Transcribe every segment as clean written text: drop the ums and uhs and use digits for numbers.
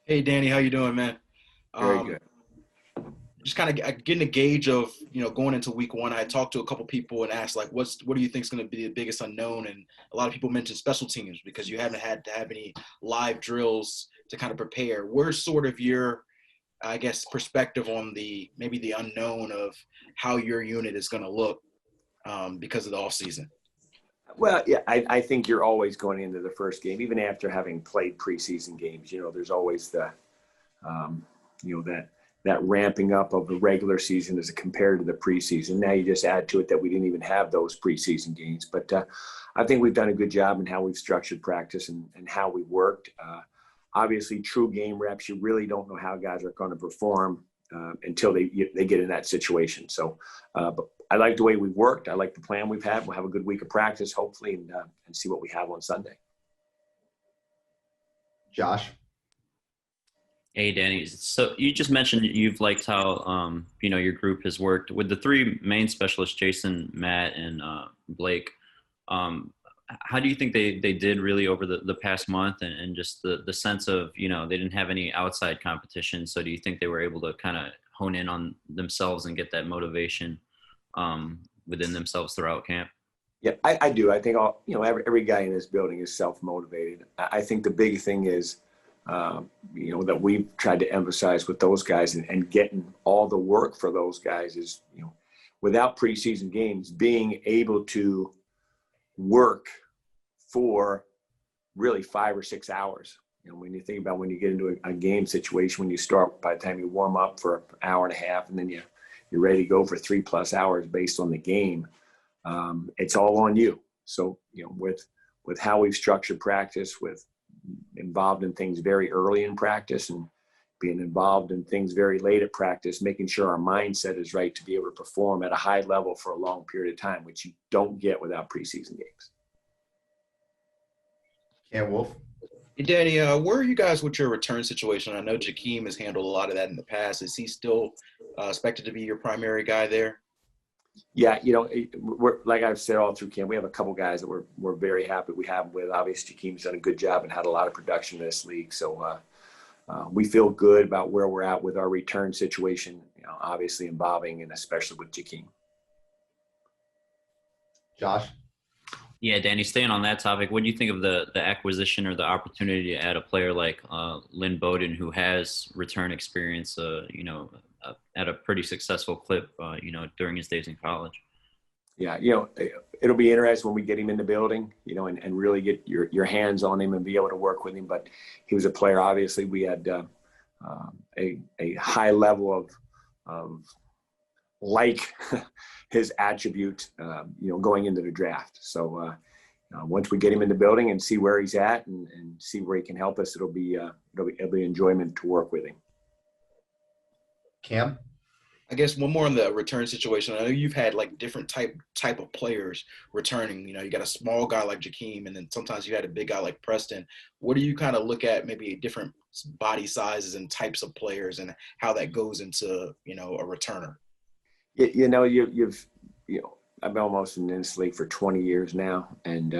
Hey Danny, how you doing, man? Very Um, good. just kind of getting a gauge of going into week one. I talked to a couple people and asked like, what do you think is going to be the biggest unknown? And a lot of people mentioned special teams because you haven't had to have any live drills to kind of prepare. Where's sort of your, I guess, perspective on the maybe the unknown of how your unit is going to look because of the off season? Well, yeah, I think you're always going into the first game, even after having played preseason games. There's always um, that ramping up of the regular season as compared to the preseason. Now you just add to it that we didn't even have those preseason games. But I think we've done a good job in how we've structured practice and how we worked. Obviously, true game reps, you really don't know how guys are going to perform until they get in that situation. So, but I like the way we've worked. I like the plan we've had. We'll have a good week of practice, hopefully, and see what we have on Sunday. Josh. Hey, Danny. So you just mentioned you've liked how your group has worked with the three main specialists, Jason, Matt, and Blake. How do you think they did really over the past month and just the sense of they didn't have any outside competition? So do you think they were able to kind of hone in on themselves and get that motivation within themselves throughout camp? Yeah, I do. I think every guy in this building is self-motivated. I think the big thing is, that we've tried to emphasize with those guys and getting all the work for those guys is, without preseason games, being able to work for really 5 or 6 hours. When you think about when you get into a game situation, when you start, by the time you warm up for an hour and a half, and then you're ready to go for 3+ hours based on the game, it's all on you. So, with how we've structured practice, with involved in things very early in practice and being involved in things very late at practice, making sure our mindset is right to be able to perform at a high level for a long period of time, which you don't get without preseason games. Cam Wolf. Hey Danny, where are you guys with your return situation? I know Jakeem has handled a lot of that in the past. Is he still expected to be your primary guy there? Yeah, we're, like I've said all through camp, we have a couple guys that we're very happy we have with. Obviously, Jakeem's done a good job and had a lot of production in this league. So we feel good about where we're at with our return situation, obviously involving and especially with Jakeem. Josh. Yeah, Danny, staying on that topic, what do you think of the acquisition or the opportunity to add a player like Lynn Bowden, who has return experience, at a pretty successful clip, during his days in college? Yeah, it'll be interesting when we get him in the building, and really get your hands on him and be able to work with him. But he was a player, obviously. We had a high level of like his attribute, going into the draft. So once we get him in the building and see where he's at and see where he can help us, it'll be enjoyment to work with him. Cam. I guess one more on the return situation. I know you've had like different type of players returning. You got a small guy like Jakeem, and then sometimes you had a big guy like Preston. What do you kind of look at maybe different body sizes and types of players and how that goes into a returner? You've I've been almost in this league for 20 years now, and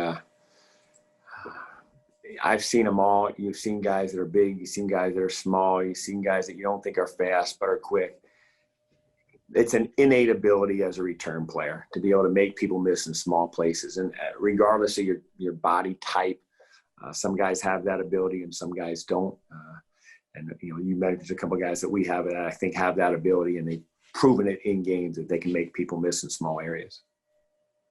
I've seen them all. You've seen guys that are big. You've seen guys that are small. You've seen guys that you don't think are fast but are quick. It's an innate ability as a return player to be able to make people miss in small places. And regardless of your body type, some guys have that ability and some guys don't. And you mentioned a couple of guys that we have that I think have that ability, and they've proven it in games that they can make people miss in small areas.